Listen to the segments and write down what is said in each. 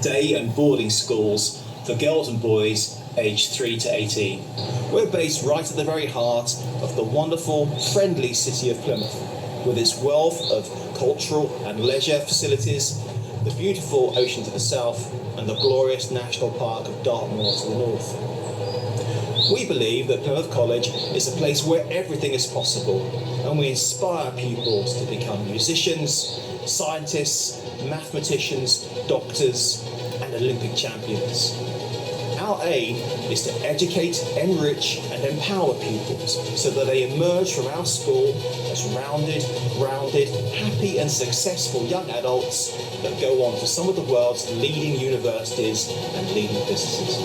day and boarding schools for girls and boys aged 3 to 18. We're based right at the very heart of the wonderful, friendly city of Plymouth, with its wealth of cultural and leisure facilities, the beautiful ocean to the south, and the glorious National Park of Dartmoor to the north. We believe that Plymouth College is a place where everything is possible, and we inspire pupils to become musicians, scientists, mathematicians, doctors, and Olympic champions. Our aim is to educate, enrich, and empower pupils so that they emerge from our school as rounded, grounded, happy, and successful young adults that go on to some of the world's leading universities and leading businesses.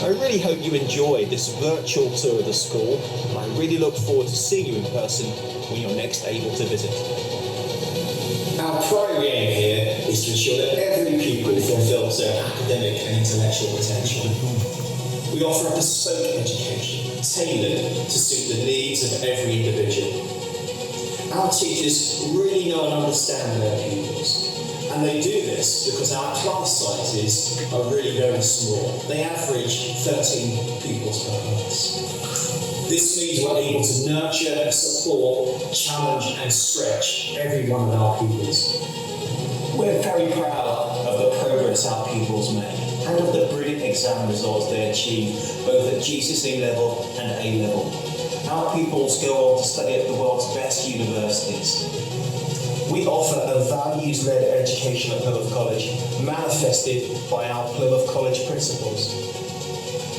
I really hope you enjoy this virtual tour of the school, and I really look forward to seeing you in person when you're next able to visit. Our primary aim here is to ensure that every pupil fulfills their academic and intellectual potential. We offer a bespoke education, tailored to suit the needs of every individual. Our teachers really know and understand their pupils. And they do this because our class sizes are really very small. They average 13 pupils per class. This means we're able to nurture, support, challenge and stretch every one of our pupils. We're very proud of the progress our pupils make and of the brilliant exam results they achieve both at GCSE level and A level. Our pupils go on to study at the world's best universities. We offer a values-led education at Plymouth College, manifested by our Plymouth College principles.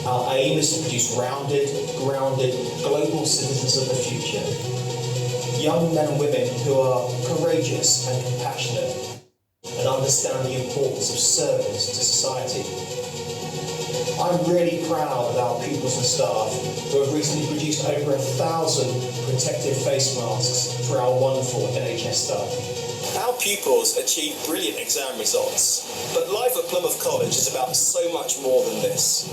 Our aim is to produce rounded, grounded, global citizens of the future. Young men and women who are courageous and compassionate and understand the importance of service to society. I'm really proud of our pupils and staff who have recently produced over 1,000 protective face masks for our wonderful NHS staff. Our pupils achieve brilliant exam results, but life at Plymouth College is about so much more than this.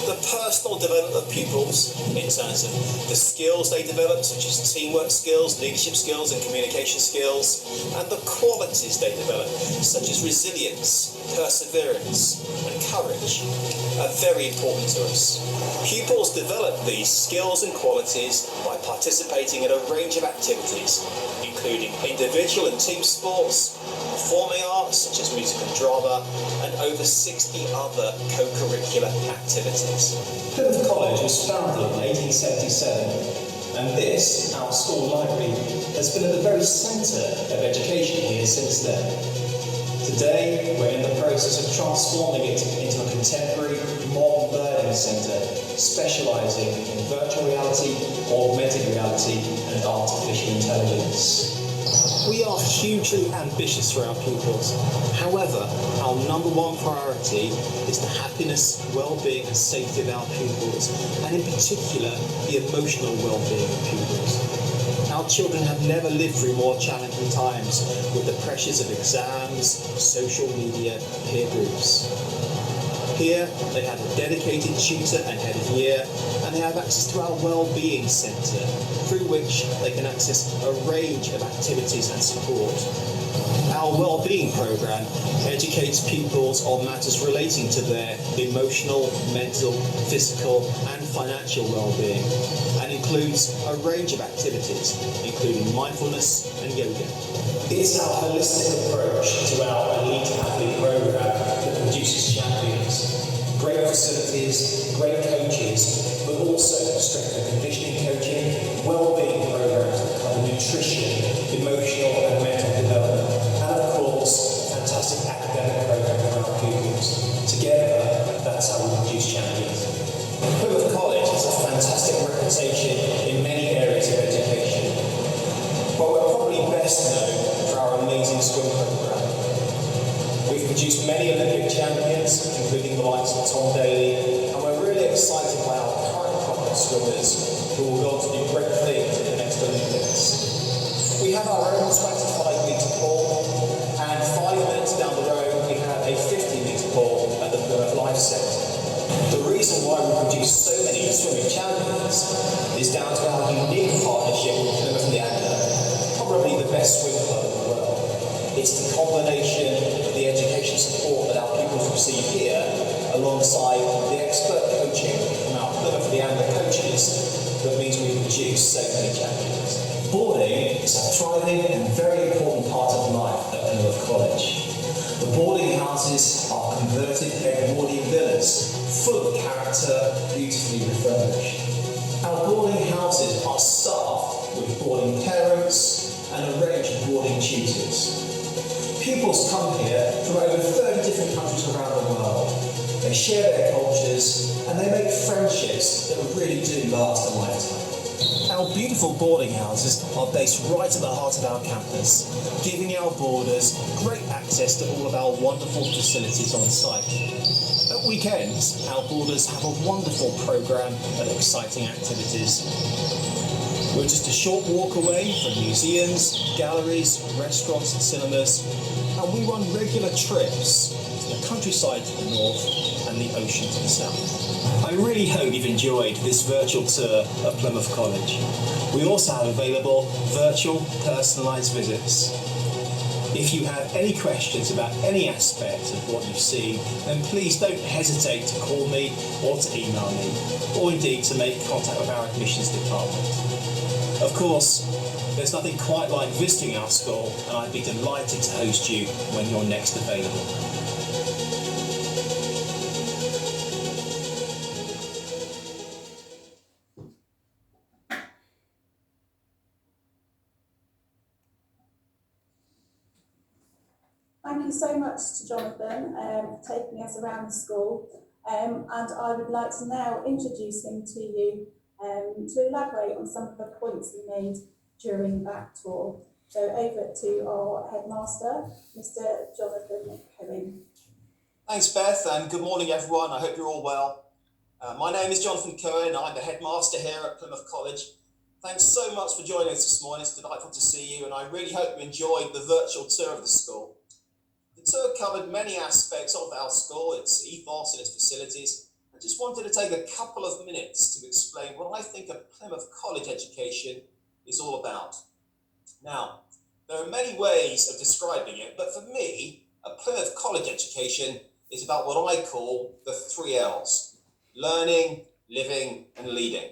The personal development of pupils in terms of the skills they develop, such as teamwork skills, leadership skills and communication skills, and the qualities they develop, such as resilience, perseverance and courage, are very important to us. Pupils develop these skills and qualities by participating in a range of activities, including individual and team sports, performing arts such as music and drama, and over 60 other co-curricular activities. Plymouth College was founded in 1877, and this, our school library, has been at the very centre of education here since then. Today, we're in the process of transforming it into a contemporary, modern learning centre, specialising in virtual reality, augmented reality, and artificial intelligence. We are hugely ambitious for our pupils. However, our number one priority is the happiness, well-being and safety of our pupils, and in particular, the emotional well-being of pupils. Our children have never lived through more challenging times with the pressures of exams, social media, peer groups. Here, they have a dedicated tutor and head of year, and they have access to our Wellbeing Centre, through which they can access a range of activities and support. Our Wellbeing programme educates pupils on matters relating to their emotional, mental, physical and financial well-being, and includes a range of activities, including mindfulness and yoga. It's our holistic approach to our elite athlete programme that produces champions. Great facilities, great coaches, but also strength and conditioning coaching, well-being programs that cover nutrition, emotional and mental development, and of course, fantastic academic programs for our pupils. Together, that's how we produce champions. Plymouth College has a fantastic reputation in many areas of education, but we're probably best known for our amazing swim program. We've produced many Olympic champions, including the likes of Tom Daley, and we're really excited by our current crop of swimmers who will go on to do great things at the next Olympics. We have our own 25-metre pool, and 5 minutes down the road we have a 50-metre pool at the Plymouth Life Centre. The reason why we produce so many swimming champions is down to our unique partnership with Plymouth Leander, probably the best swim club in the world. It's the combination of the education support you so many champions. Boarding is a thriving and very important part of life at Plymouth College. The boarding houses are converted Edwardian villas, full of character, beautifully refurbished. Our boarding houses are staffed with boarding parents and a range of boarding tutors. Pupils come here from over 30 different countries around the world. They share their cultures and they make friendships that really do last a lifetime. Our beautiful boarding houses are based right at the heart of our campus, giving our boarders great access to all of our wonderful facilities on site. At weekends, our boarders have a wonderful programme of exciting activities. We're just a short walk away from museums, galleries, restaurants and cinemas, and we run regular trips to the countryside to the north and the ocean to the south. I really hope you've enjoyed this virtual tour of Plymouth College. We also have available virtual personalised visits. If you have any questions about any aspect of what you've seen, then please don't hesitate to call me or to email me, or indeed to make contact with our admissions department. Of course, there's nothing quite like visiting our school, and I'd be delighted to host you when you're next available. Thank you so much to Jonathan for taking us around the school, and I would like to now introduce him to you to elaborate on some of the points he made during that tour. So over to our headmaster, Mr. Jonathan Cohen. Thanks, Beth, and good morning, everyone. I hope you're all well. My name is Jonathan Cohen. I'm the headmaster here at Plymouth College. Thanks so much for joining us this morning. It's delightful to see you, and I really hope you enjoyed the virtual tour of the school. The tour covered many aspects of our school, its ethos and its facilities. I just wanted to take a couple of minutes to explain what I think a Plymouth College education is all about. Now, there are many ways of describing it, but for me, a Plymouth College education is about what I call the 3 L's: learning, living, and leading.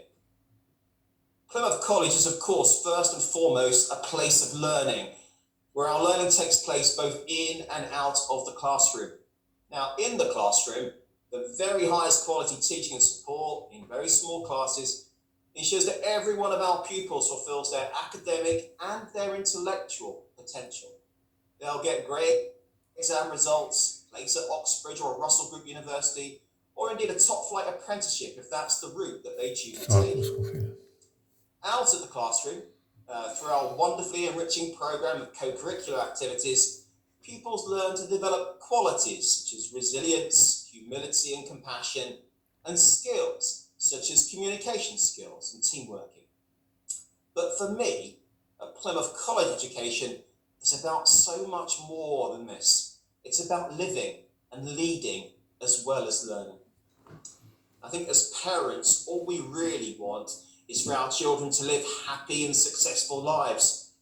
Plymouth College is, of course, first and foremost, a place of learning, where our learning takes place both in and out of the classroom. Now, in the classroom, the very highest quality teaching and support in very small classes ensures that every one of our pupils fulfills their academic and their intellectual potential. They'll get great exam results, place at Oxbridge or Russell Group University, or indeed a top-flight apprenticeship if that's the route that they choose to take. Out of the classroom, through our wonderfully enriching programme of co-curricular activities, pupils learn to develop qualities such as resilience, humility and compassion, and skills such as communication skills and teamworking. But for me, a Plymouth College education is about so much more than this. It's about living and leading as well as learning. I think as parents, all we really want is for our children to live happy and successful lives.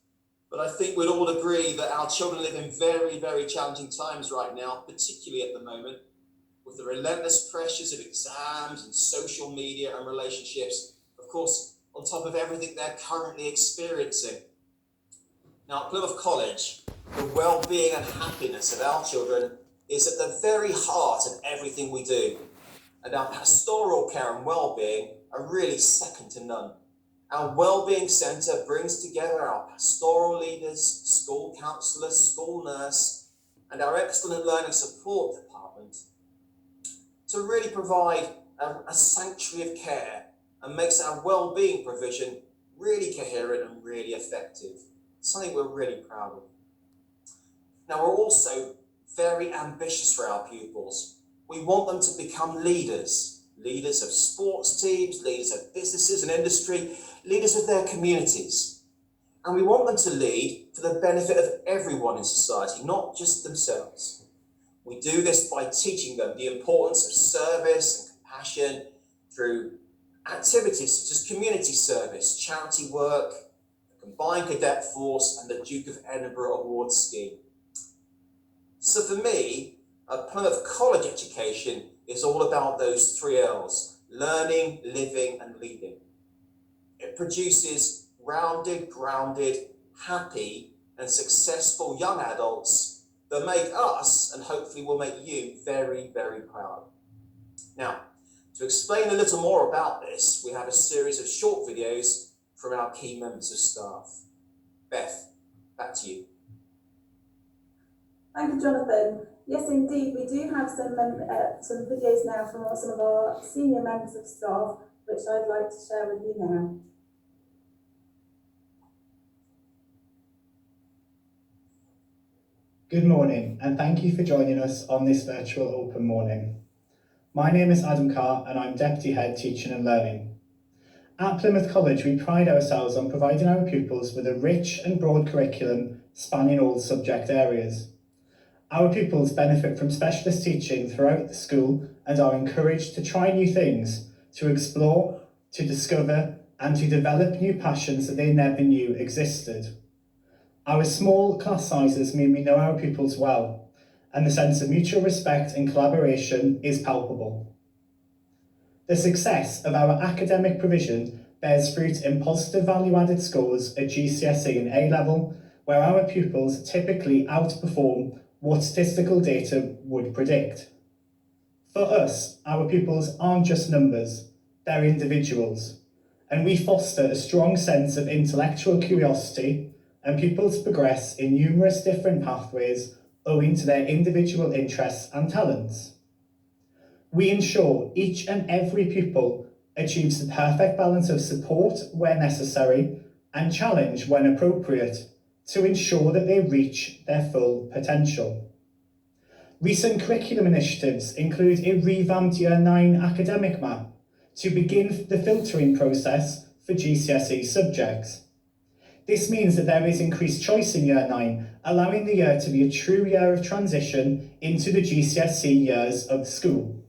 But I think we'd all agree that our children live in very, very challenging times right now, particularly at the moment, with the relentless pressures of exams and social media and relationships, of course, on top of everything they're currently experiencing. Now, at Plymouth College, the well-being and happiness of our children is at the very heart of everything we do. And our pastoral care and well-being are really second to none. Our Wellbeing Centre brings together our pastoral leaders, school counsellors, school nurse, and our excellent learning support department to really provide a sanctuary of care and makes our well-being provision really coherent and really effective. Something we're really proud of. Now, we're also very ambitious for our pupils. We want them to become leaders of sports teams, leaders of businesses and industry, leaders of their communities. And we want them to lead for the benefit of everyone in society, not just themselves. We do this by teaching them the importance of service and compassion through activities such as community service, charity work, the Combined Cadet Force, and the Duke of Edinburgh Awards Scheme. So for me, a Plymouth College education is all about those 3 L's: learning, living, and leading. It produces rounded, grounded, happy and successful young adults that make us, and hopefully will make you, very, very proud. Now, to explain a little more about this, we have a series of short videos from our key members of staff. Beth, back to you. Thank you, Jonathan. Yes, indeed, we do have some videos now from some of our senior members of staff, which I'd like to share with you now. Good morning, and thank you for joining us on this virtual open morning. My name is Adam Carr, and I'm Deputy Head Teaching and Learning. At Plymouth College, we pride ourselves on providing our pupils with a rich and broad curriculum spanning all subject areas. Our pupils benefit from specialist teaching throughout the school and are encouraged to try new things, to explore, to discover, and to develop new passions that they never knew existed. Our small class sizes mean we know our pupils well, and the sense of mutual respect and collaboration is palpable. The success of our academic provision bears fruit in positive value-added scores at GCSE and A-level, where our pupils typically outperform what statistical data would predict. For us, our pupils aren't just numbers, they're individuals, and we foster a strong sense of intellectual curiosity, and pupils progress in numerous different pathways owing to their individual interests and talents. We ensure each and every pupil achieves the perfect balance of support where necessary and challenge when appropriate to ensure that they reach their full potential. Recent curriculum initiatives include a revamped Year 9 academic map to begin the filtering process for GCSE subjects. This means that there is increased choice in Year 9, allowing the year to be a true year of transition into the GCSE years of the school.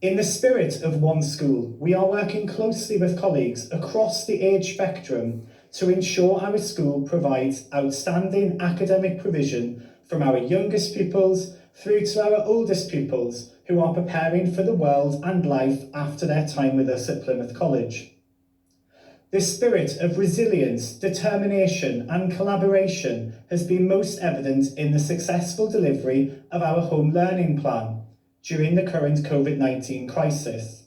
In the spirit of one school, we are working closely with colleagues across the age spectrum to ensure our school provides outstanding academic provision from our youngest pupils through to our oldest pupils who are preparing for the world and life after their time with us at Plymouth College. This spirit of resilience, determination and collaboration has been most evident in the successful delivery of our home learning plan during the current COVID-19 crisis.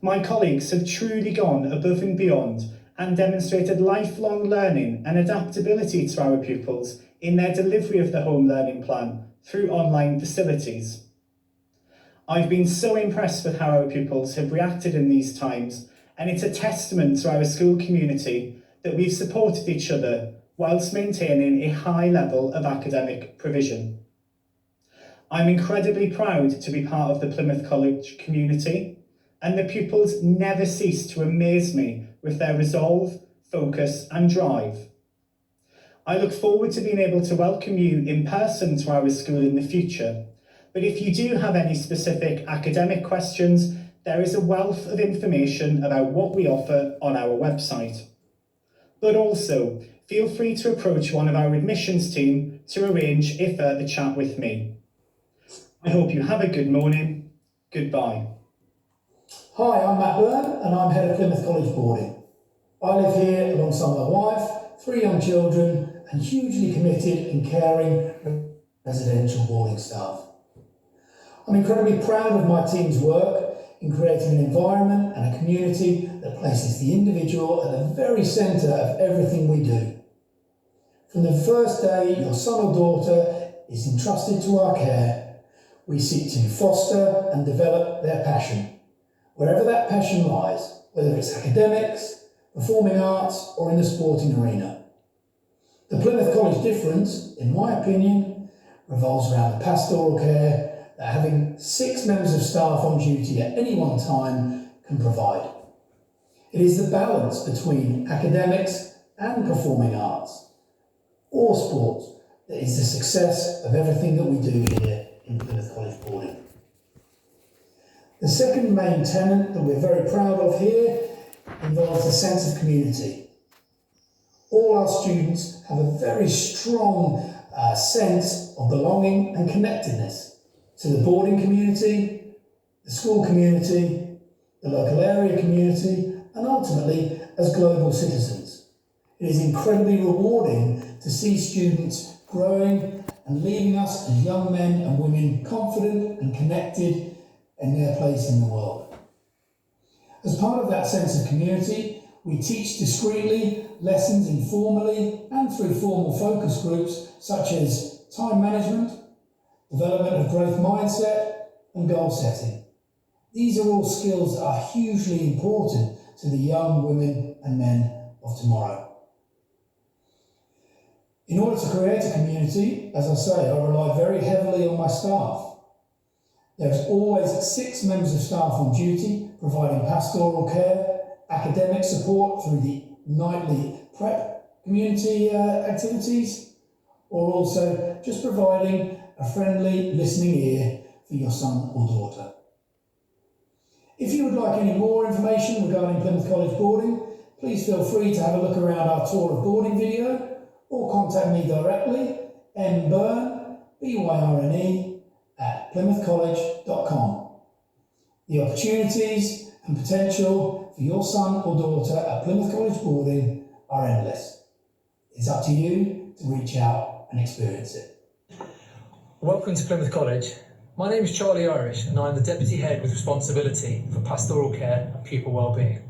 My colleagues have truly gone above and beyond and demonstrated lifelong learning and adaptability to our pupils in their delivery of the home learning plan through online facilities. I've been so impressed with how our pupils have reacted in these times, and it's a testament to our school community that we've supported each other whilst maintaining a high level of academic provision. I'm incredibly proud to be part of the Plymouth College community, and the pupils never cease to amaze me with their resolve, focus and drive. I look forward to being able to welcome you in person to our school in the future, but if you do have any specific academic questions, there is a wealth of information about what we offer on our website. But also, feel free to approach one of our admissions team to arrange a further chat with me. I hope you have a good morning. Goodbye. Hi, I'm Matt Byrne and I'm Head of Plymouth College Boarding. I live here alongside my wife, 3 young children and hugely committed and caring residential boarding staff. I'm incredibly proud of my team's work in creating an environment and a community that places the individual at the very centre of everything we do. From the first day your son or daughter is entrusted to our care, we seek to foster and develop their passion, wherever that passion lies, whether it's academics, performing arts or in the sporting arena. The Plymouth College difference, in my opinion, revolves around the pastoral care that having 6 members of staff on duty at any one time can provide. It is the balance between academics and performing arts, or sports, that is the success of everything that we do here in Plymouth College Boarding. The second main tenet that we're very proud of here involves a sense of community. All our students have a very strong sense of belonging and connectedness to the boarding community, the school community, the local area community, and ultimately as global citizens. It is incredibly rewarding to see students growing and leaving us as young men and women confident and connected in their place in the world. As part of that sense of community, we teach discreetly, lessons informally and through formal focus groups such as time management, development of growth mindset and goal setting. These are all skills that are hugely important to the young women and men of tomorrow. In order to create a community, as I say, I rely very heavily on my staff. There's always 6 members of staff on duty, providing pastoral care, academic support through the nightly prep community activities, or also just providing a friendly listening ear for your son or daughter. If you would like any more information regarding Plymouth College boarding, please feel free to have a look around our tour of boarding video or contact me directly, mbyrne, B-Y-R-N-E, at plymouthcollege.com. The opportunities and potential for your son or daughter at Plymouth College boarding are endless. It's up to you to reach out and experience it. Welcome to Plymouth College. My name is Charlie Irish and I'm the Deputy Head with responsibility for pastoral care and pupil wellbeing.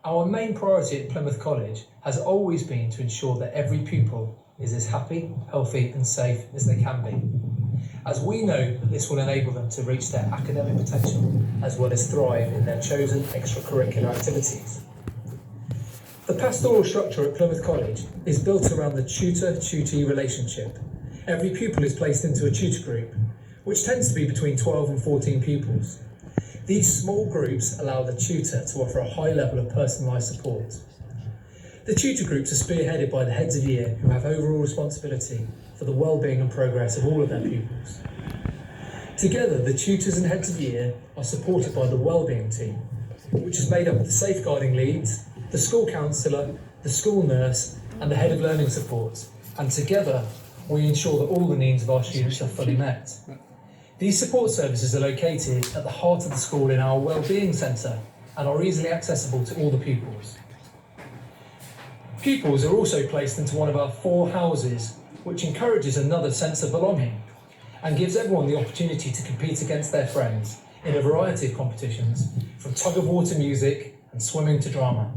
Our main priority at Plymouth College has always been to ensure that every pupil is as happy, healthy and safe as they can be, as we know that this will enable them to reach their academic potential as well as thrive in their chosen extracurricular activities. The pastoral structure at Plymouth College is built around the tutor-tutee relationship. Every pupil is placed into a tutor group, which tends to be between 12 and 14 pupils. These small groups allow the tutor to offer a high level of personalised support. The tutor groups are spearheaded by the heads of year who have overall responsibility for the well-being and progress of all of their pupils. Together, the tutors and heads of year are supported by the wellbeing team, which is made up of the safeguarding leads, the school counsellor, the school nurse and the head of learning support, and together we ensure that all the needs of our students are fully met. These support services are located at the heart of the school in our wellbeing centre and are easily accessible to all the pupils. Pupils are also placed into one of our 4 houses, which encourages another sense of belonging and gives everyone the opportunity to compete against their friends in a variety of competitions, from tug-of-war music and swimming to drama.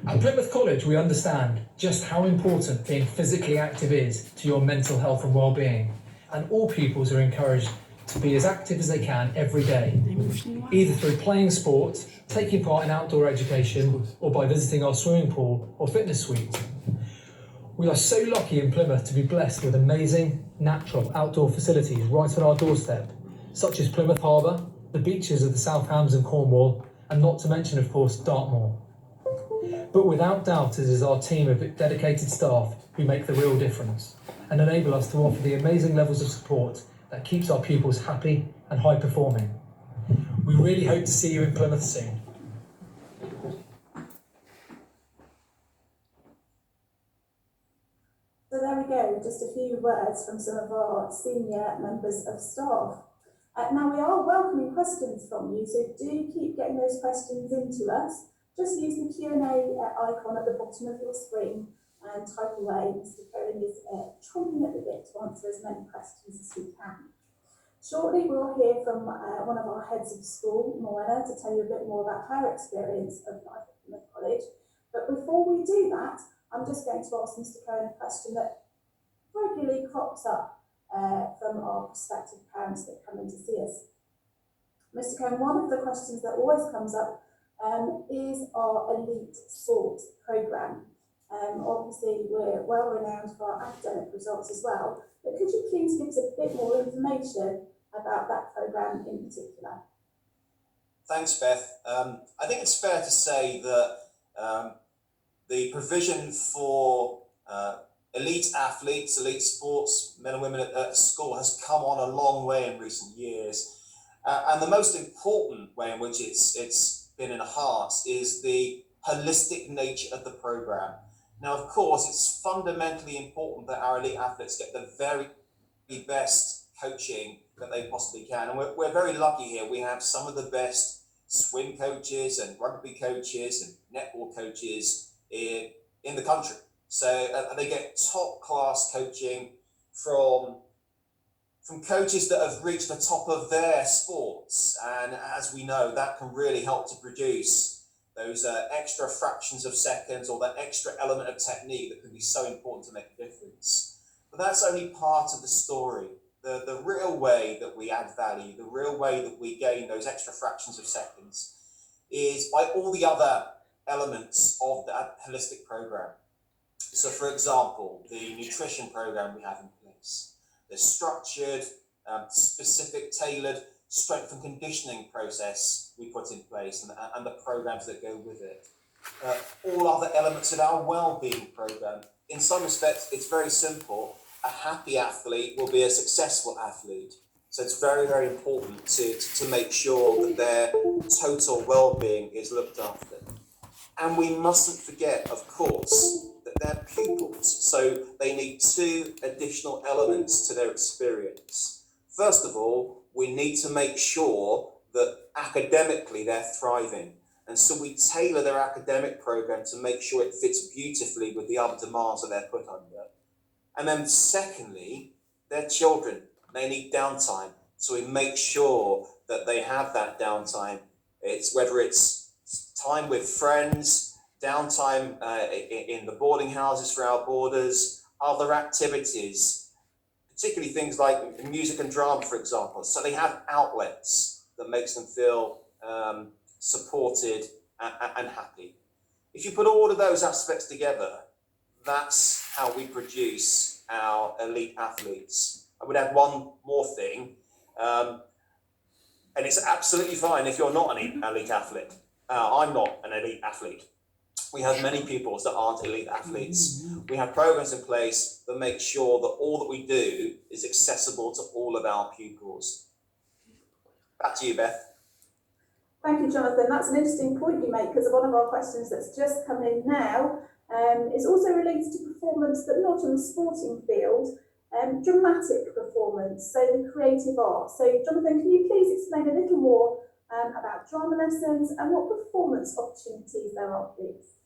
At Plymouth College, we understand just how important being physically active is to your mental health and well-being, and all pupils are encouraged to be as active as they can every day, either through playing sport, taking part in outdoor education, or by visiting our swimming pool or fitness suite. We are so lucky in Plymouth to be blessed with amazing, natural outdoor facilities right on our doorstep, such as Plymouth Harbour, the beaches of the South Hams and Cornwall, and not to mention, of course, Dartmoor. But without doubt, it is our team of dedicated staff who make the real difference and enable us to offer the amazing levels of support that keeps our pupils happy and high performing. We really hope to see you in Plymouth soon. So there we go, just a few words from some of our senior members of staff. Now we are welcoming questions from you, so do keep getting those questions into us. Just use the Q&A icon at the bottom of your screen and type away. Mr. Cohen is chomping at the bit to answer as many questions as he can. Shortly we'll hear from one of our heads of school, Moana, to tell you a bit more about her experience of life at Plymouth College. But before we do that, I'm just going to ask Mr. Cohen a question that regularly crops up from our prospective parents that come in to see us. Mr. Cohen, one of the questions that always comes up is our elite sports programme. Obviously, we're well renowned for our academic results as well, but could you please give us a bit more information about that programme in particular? Thanks, Beth. I think it's fair to say that the provision for elite athletes, elite sports, men and women at school has come on a long way in recent years. And the most important way in which it's been enhanced is the holistic nature of the programme. Now, of course, it's fundamentally important that our elite athletes get the very best coaching that they possibly can. And we're very lucky here. We have some of the best swim coaches and rugby coaches and netball coaches in the country. So they get top class coaching from coaches that have reached the top of their sports. And as we know, that can really help to produce those extra fractions of seconds or that extra element of technique that can be so important to make a difference. But that's only part of the story. The real way that we add value, the real way that we gain those extra fractions of seconds is by all the other elements of that holistic program. So for example, the nutrition program we have in place, the structured, specific, tailored strength and conditioning process we put in place and the programs that go with it. All other elements of our well-being program. In some respects, it's very simple. A happy athlete will be a successful athlete. So it's very, very important to make sure that their total well-being is looked after. And we mustn't forget, of course, that they're pupils. So they need two additional elements to their experience. First of all, we need to make sure that academically they're thriving. And so we tailor their academic program to make sure it fits beautifully with the other demands that they're put under. And then secondly, they're children. They need downtime. So we make sure that they have that downtime. It's whether it's time with friends, downtime in the boarding houses for our boarders, other activities, particularly things like music and drama, for example. So they have outlets that makes them feel supported and happy. If you put all of those aspects together, that's how we produce our elite athletes. I would add one more thing, and it's absolutely fine if you're not an elite athlete. I'm not an elite athlete. We have many pupils that aren't elite athletes. We have programs in place that make sure that all that we do is accessible to all of our pupils. Back to you, Beth. Thank you, Jonathan. That's an interesting point you make, because one of our questions that's just come in now is also related to performance, but not on the sporting field, dramatic performance, so the creative arts. So Jonathan, can you please explain a little more about drama lessons and what performance opportunities there are, please?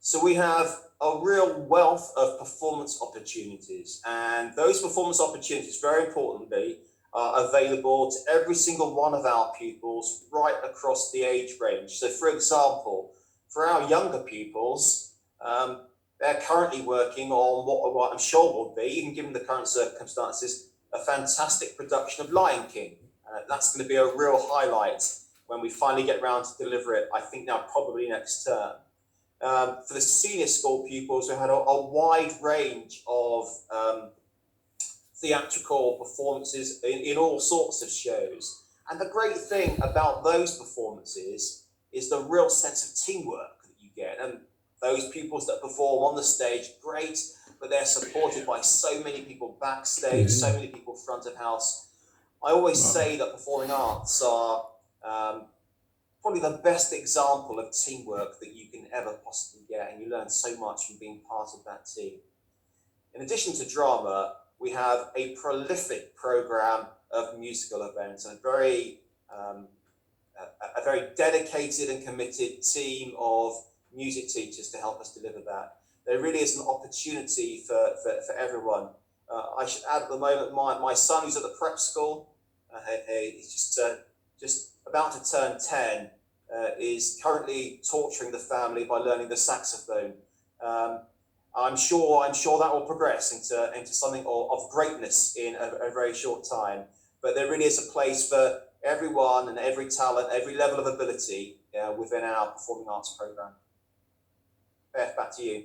So we have a real wealth of performance opportunities, and those performance opportunities, very importantly, are available to every single one of our pupils right across the age range. So for example, for our younger pupils, they're currently working on what I'm sure will be, even given the current circumstances, a fantastic production of Lion King. That's going to be a real highlight when we finally get around to deliver it, I think now probably next term. For the senior school pupils, we had a wide range of theatrical performances in all sorts of shows. And the great thing about those performances is the real sense of teamwork that you get. And those pupils that perform on the stage, great, but they're supported by so many people backstage, so many people front of house. I always say that performing arts are probably the best example of teamwork that you can ever possibly get, and you learn so much from being part of that team. In addition to drama, we have a prolific program of musical events and a very dedicated and committed team of music teachers to help us deliver that. There really is an opportunity for everyone. I should add at the moment, my son who's at the prep school, he's just about to turn 10, is currently torturing the family by learning the saxophone. I'm sure that will progress into something of greatness in a very short time. But there really is a place for everyone and every talent, every level of ability within our performing arts program. Beth, back to you.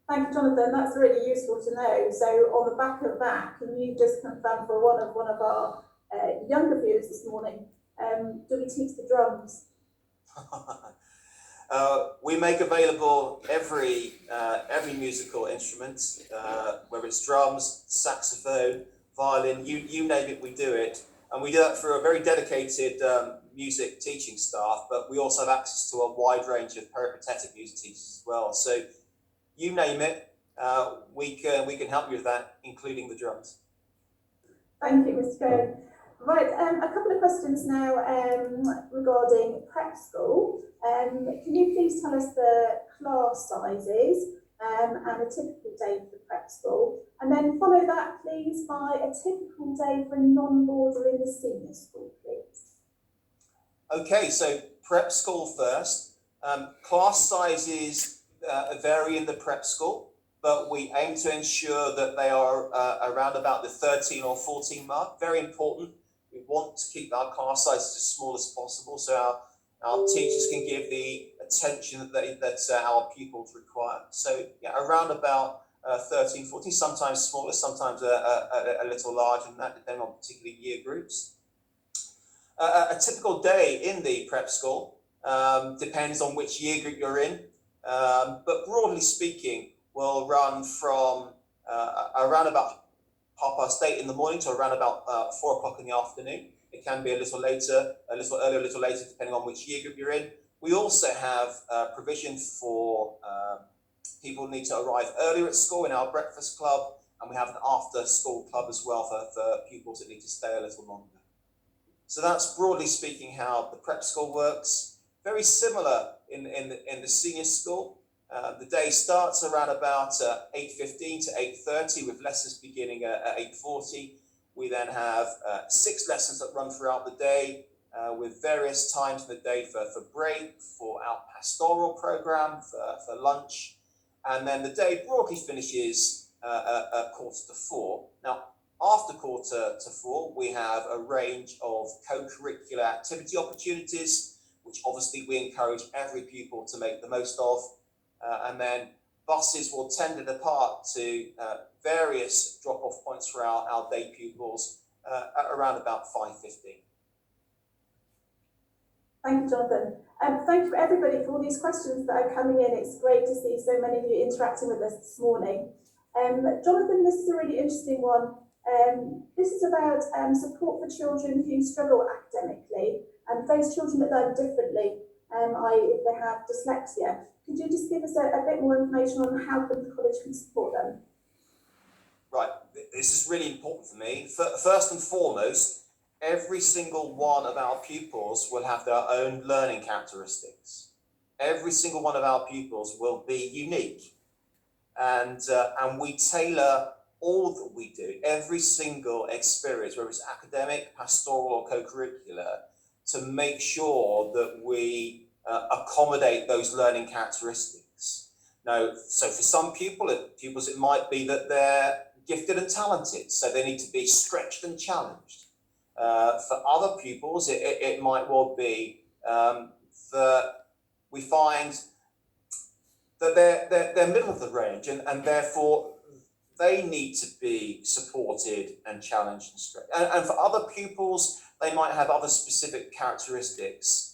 Thank you, Jonathan. That's really useful to know. So on the back of that, can you just confirm for one of our younger viewers this morning, do we teach the drums? We make available every musical instrument, whether it's drums, saxophone, violin, you name it, we do it. And we do that through a very dedicated music teaching staff, but we also have access to a wide range of peripatetic music teachers as well. So you name it, we can help you with that, including the drums. Thank you, Mr. Cohen. Right, a couple of questions now regarding prep school. Can you please tell us the class sizes and a typical day for prep school? And then follow that, please, by a typical day for a non-boarder in the senior school, please. Okay, so prep school first. Class sizes vary in the prep school, but we aim to ensure that they are around about the 13 or 14 mark. Very important. We want to keep our class sizes as small as possible so our teachers can give the attention that our pupils require. So yeah, around about 13, 14, sometimes smaller, sometimes a little larger than that, depending on particular year groups. A typical day in the prep school depends on which year group you're in, but broadly speaking, will run from around about 8:30 in the morning to around about 4 o'clock in the afternoon. It can be a little later, a little earlier, a little later, depending on which year group you're in. We also have provision for people who need to arrive earlier at school in our breakfast club, and we have an after-school club as well for pupils that need to stay a little longer. So that's broadly speaking how the prep school works. Very similar in the senior school. The day starts around about 8:15 to 8:30 with lessons beginning at 8:40. We then have 6 lessons that run throughout the day with various times in the day for break, for our pastoral program, for lunch. And then the day broadly finishes at 3:45. Now, after 3:45, we have a range of co-curricular activity opportunities, which obviously we encourage every pupil to make the most of. And then buses will tend to depart to various drop-off points for our day pupils at around about 5:15. Thank you, Jonathan. Thank you everybody for all these questions that are coming in. It's great to see so many of you interacting with us this morning. Jonathan, this is a really interesting one. This is about support for children who struggle academically and those children that learn differently, i.e. if they have dyslexia. Could you just give us a bit more information on how Plymouth College can support them? Right, this is really important for me. First and foremost, every single one of our pupils will have their own learning characteristics. Every single one of our pupils will be unique. And we tailor all that we do, every single experience, whether it's academic, pastoral, or co-curricular, to make sure that we accommodate those learning characteristics. Now, so for some pupils, it might be that they're gifted and talented, so they need to be stretched and challenged. For other pupils, it might well be that we find that they're middle of the range, and therefore they need to be supported and challenged and stretched. And for other pupils, they might have other specific characteristics.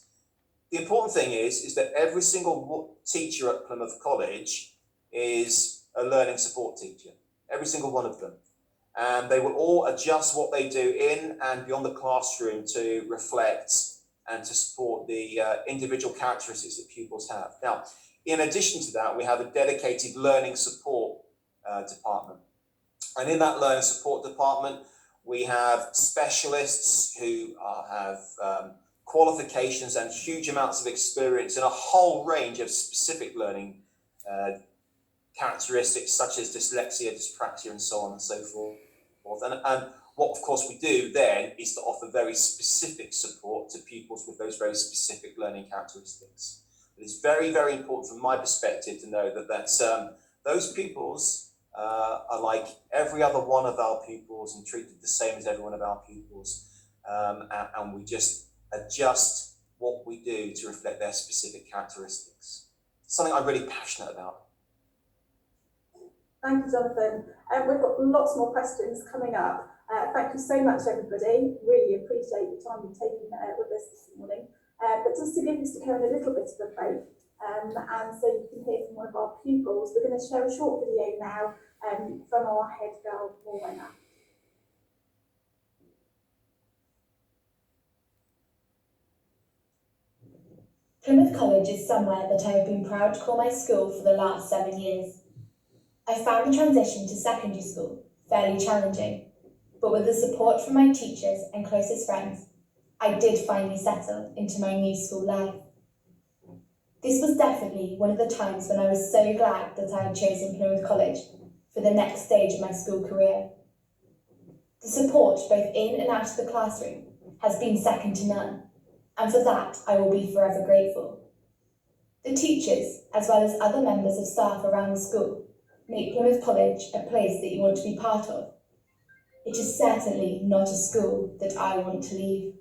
The important thing is that every single teacher at Plymouth College is a learning support teacher, every single one of them. And they will all adjust what they do in and beyond the classroom to reflect and to support the individual characteristics that pupils have. Now, in addition to that, we have a dedicated learning support department. And in that learning support department, we have specialists who have qualifications and huge amounts of experience in a whole range of specific learning characteristics such as dyslexia, dyspraxia, and so on and so forth. And what, of course, we do then is to offer very specific support to pupils with those very specific learning characteristics. It is very, very important from my perspective to know that those pupils are like every other one of our pupils and treated the same as every one of our pupils. And we just adjust what we do to reflect their specific characteristics. Something I'm really passionate about. Thank you, Jonathan. We've got lots more questions coming up. Thank you so much, everybody. Really appreciate the time you've taken with us this morning. But just to give Mr. Cohen a little bit of a break, and so you can hear from one of our pupils, we're going to share a short video now from our head girl, Morwenna. Plymouth College is somewhere that I have been proud to call my school for the last 7 years. I found the transition to secondary school fairly challenging. but with the support from my teachers and closest friends, I did finally settle into my new school life. This was definitely one of the times when I was so glad that I had chosen Plymouth College for the next stage of my school career. The support both in and out of the classroom has been second to none, and for that I will be forever grateful. The teachers, as well as other members of staff around the school, make Plymouth College a place that you want to be part of. It is certainly not a school that I want to leave.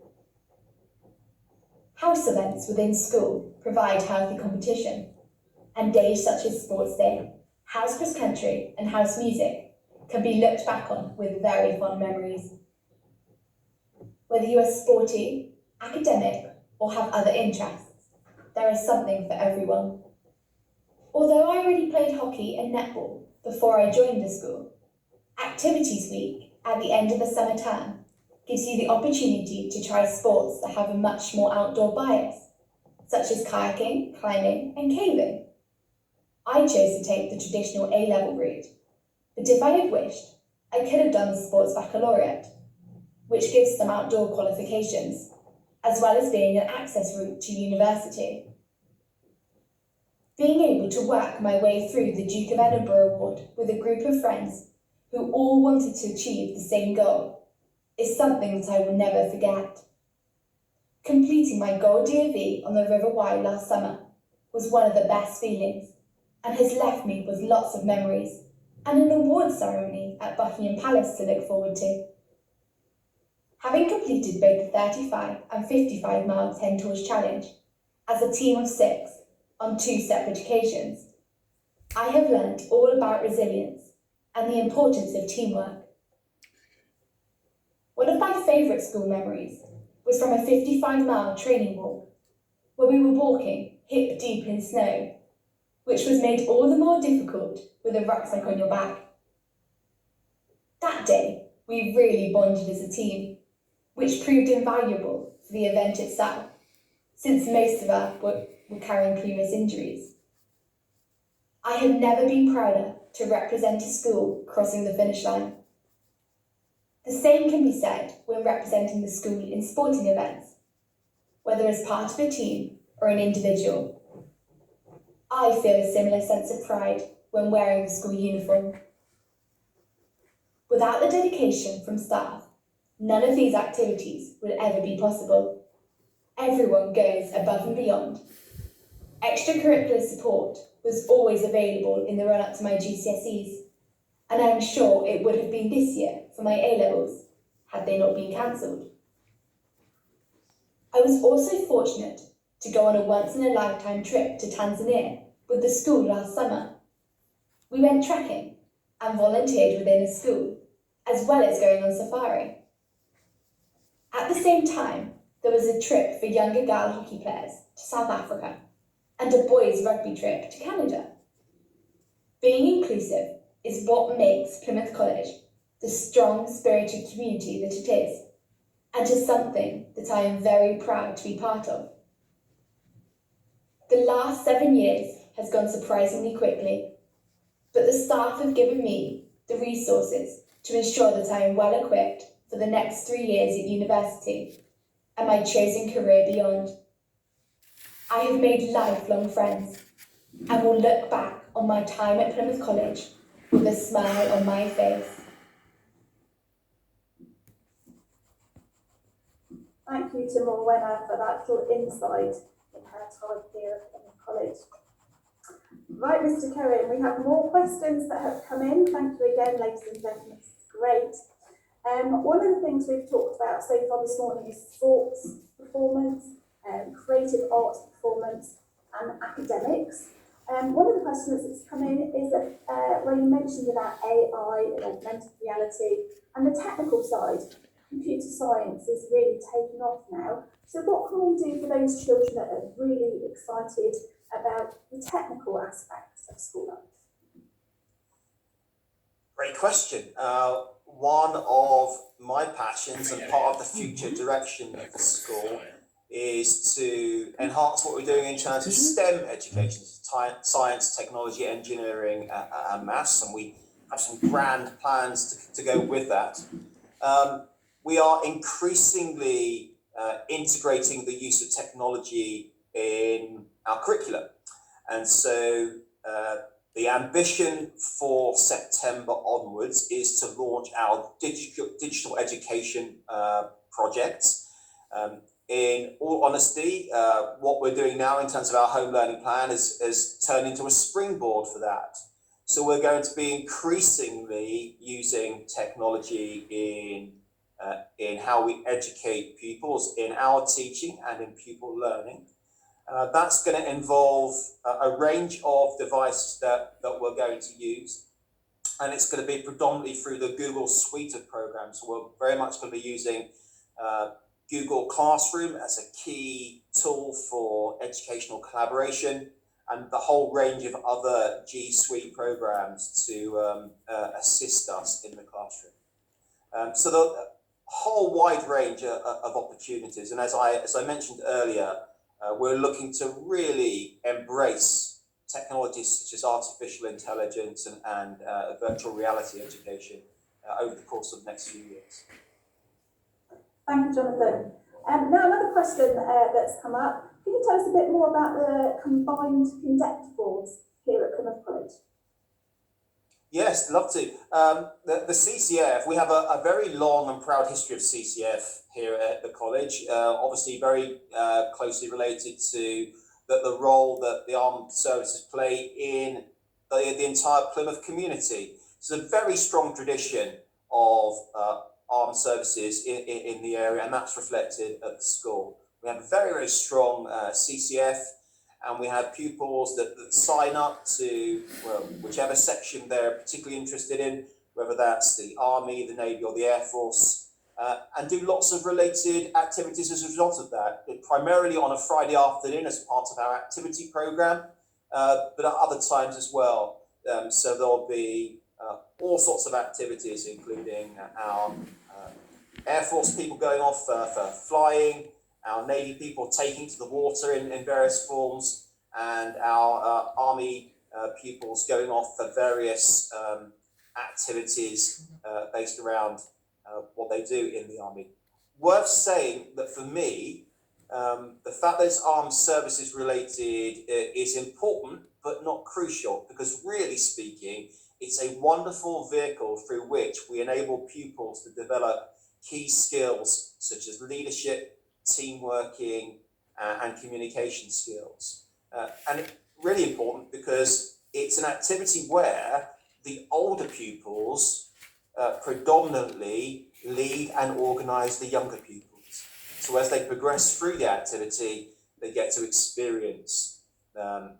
House events within school provide healthy competition, and days such as Sports Day, House Cross Country and House Music can be looked back on with very fond memories. Whether you are sporty, academic, or have other interests, there is something for everyone. Although I already played hockey and netball before I joined the school, Activities Week at the end of the summer term gives you the opportunity to try sports that have a much more outdoor bias, such as kayaking, climbing, and caving. I chose to take the traditional A-level route, but if I had wished, I could have done the Sports Baccalaureate, which gives some outdoor qualifications, as well as being an access route to university. Being able to work my way through the Duke of Edinburgh Award with a group of friends who all wanted to achieve the same goal is something that I will never forget. Completing my Gold DOV on the River Wye last summer was one of the best feelings and has left me with lots of memories and an award ceremony at Buckingham Palace to look forward to. Having completed both the 35 and 55 mile 10 Tours challenge as a team of 6 on 2 separate occasions, I have learned all about resilience and the importance of teamwork. One of my favourite school memories was from a 55 mile training walk, where we were walking hip deep in snow, which was made all the more difficult with a rucksack on your back. That day, we really bonded as a team, which proved invaluable for the event itself, since most of us were carrying previous injuries. I have never been prouder to represent a school crossing the finish line. The same can be said when representing the school in sporting events, whether as part of a team or an individual. I feel a similar sense of pride when wearing the school uniform. Without the dedication from staff, none of these activities would ever be possible. Everyone goes above and beyond. Extracurricular support was always available in the run-up to my GCSEs, and I'm sure it would have been this year for my A-levels, had they not been cancelled. I was also fortunate to go on a once-in-a-lifetime trip to Tanzania with the school last summer. We went trekking and volunteered within a school, as well as going on safari. At the same time, there was a trip for younger girl hockey players to South Africa and a boys' rugby trip to Canada. Being inclusive is what makes Plymouth College the strong-spirited community that it is, and is something that I am very proud to be part of. The last 7 years has gone surprisingly quickly, but the staff have given me the resources to ensure that I am well equipped for the next 3 years at university and my chosen career beyond. I have made lifelong friends and will look back on my time at Plymouth College with a smile on my face. Thank you to Morwenna for that little insight in her time here at Plymouth College. Right, Mr. Cohen, we have more questions that have come in. Thank you again, ladies and gentlemen. This is great. One of the things we've talked about so far this morning is sports performance, creative arts performance, and academics. One of the questions that's come in is that when you mentioned about AI and augmented reality and the technical side, computer science is really taking off now. So what can we do for those children that are really excited about the technical aspects of school life? Great question. One of my passions and part of the future direction of the school is to enhance what we're doing in terms of STEM education, science, technology, engineering, and maths, and we have some grand plans to go with that. We are increasingly integrating the use of technology in our curriculum. And so the ambition for September onwards is to launch our digital education projects. In all honesty, what we're doing now in terms of our home learning plan is turned into a springboard for that. So we're going to be increasingly using technology in how we educate pupils in our teaching and in pupil learning. That's going to involve a range of devices that we're going to use. And it's going to be predominantly through the Google suite of programs. So we're very much going to be using Google Classroom as a key tool for educational collaboration, and the whole range of other G Suite programs to assist us in the classroom. So the whole wide range of opportunities. And as I mentioned earlier, we're looking to really embrace technologies such as artificial intelligence and virtual reality education over the course of the next few years. Thank you, Jonathan. Now another question that's come up. Can you tell us a bit more about the combined Condect boards here at Plymouth College? Yes, love to. The CCF, we have a very long and proud history of CCF here at the college, obviously very closely related to the role that the armed services play in the entire Plymouth community. It's a very strong tradition of armed services in the area, and that's reflected at the school. We have a very, very strong CCF, and we have pupils that sign up to whichever section they're particularly interested in, whether that's the Army, the Navy or the Air Force, and do lots of related activities as a result of that, primarily on a Friday afternoon as part of our activity programme, but at other times as well. So there'll be all sorts of activities, including our Air Force people going off for flying, our Navy people taking to the water in various forms, and our Army pupils going off for various activities based around what they do in the Army. Worth saying that for me, the fact that it's armed services related is important, but not crucial, because really speaking, it's a wonderful vehicle through which we enable pupils to develop key skills such as leadership, team working, and communication skills. And really important because it's an activity where the older pupils predominantly lead and organise the younger pupils. So as they progress through the activity, they get to experience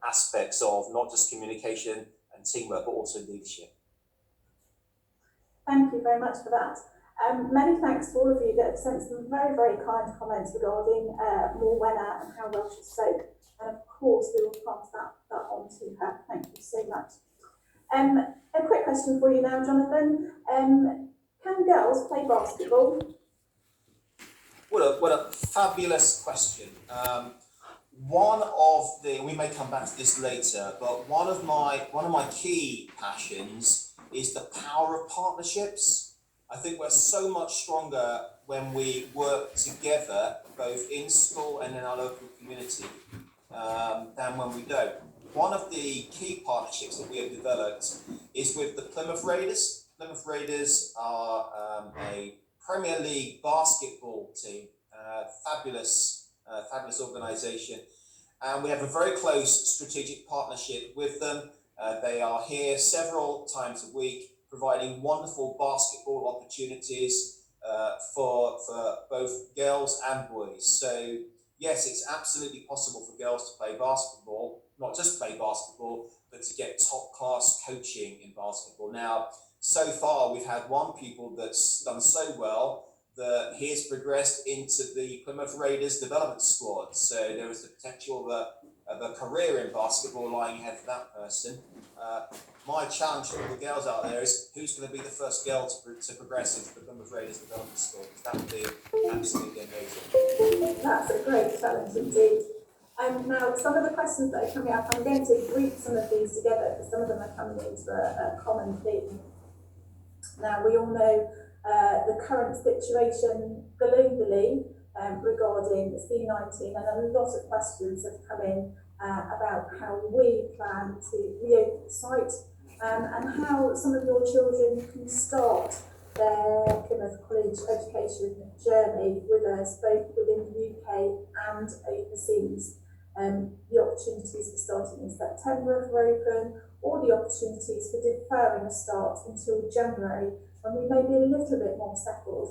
aspects of not just communication and teamwork, but also leadership. Thank you very much for that. Many thanks to all of you that have sent some very, very kind comments regarding Morwenna and how well she spoke. And of course, we will pass that on to her. Thank you so much. A quick question for you now, Jonathan. Can girls play basketball? What a fabulous question. We may come back to this later, but one of my key passions is the power of partnerships. I think we're so much stronger when we work together, both in school and in our local community, than when we don't. One of the key partnerships that we have developed is with the Plymouth Raiders. Plymouth Raiders are a Premier League basketball team, fabulous organisation, and we have a very close strategic partnership with them. They are here several times a week, providing wonderful basketball opportunities for both girls and boys. So yes, it's absolutely possible for girls to play basketball, not just play basketball, but to get top class coaching in basketball. Now, so far we've had one pupil that's done so well that he has progressed into the Plymouth Raiders development squad. So there is the potential of a career in basketball lying ahead for that person. My challenge to all the girls out there is who's going to be the first girl to progress into the Plymouth Raiders development squad, because that would be absolutely amazing. That's a great challenge indeed. Now, some of the questions that are coming up, I'm going to group some of these together because some of them are coming into a common theme. Now, we all know the current situation globally regarding C19, and a lot of questions have come in about how we plan to reopen the site and how some of your children can start their Plymouth College education journey with us, both within the UK and overseas. The opportunities for starting in September if we're open, or the opportunities for deferring a start until January, when we may be a little bit more settled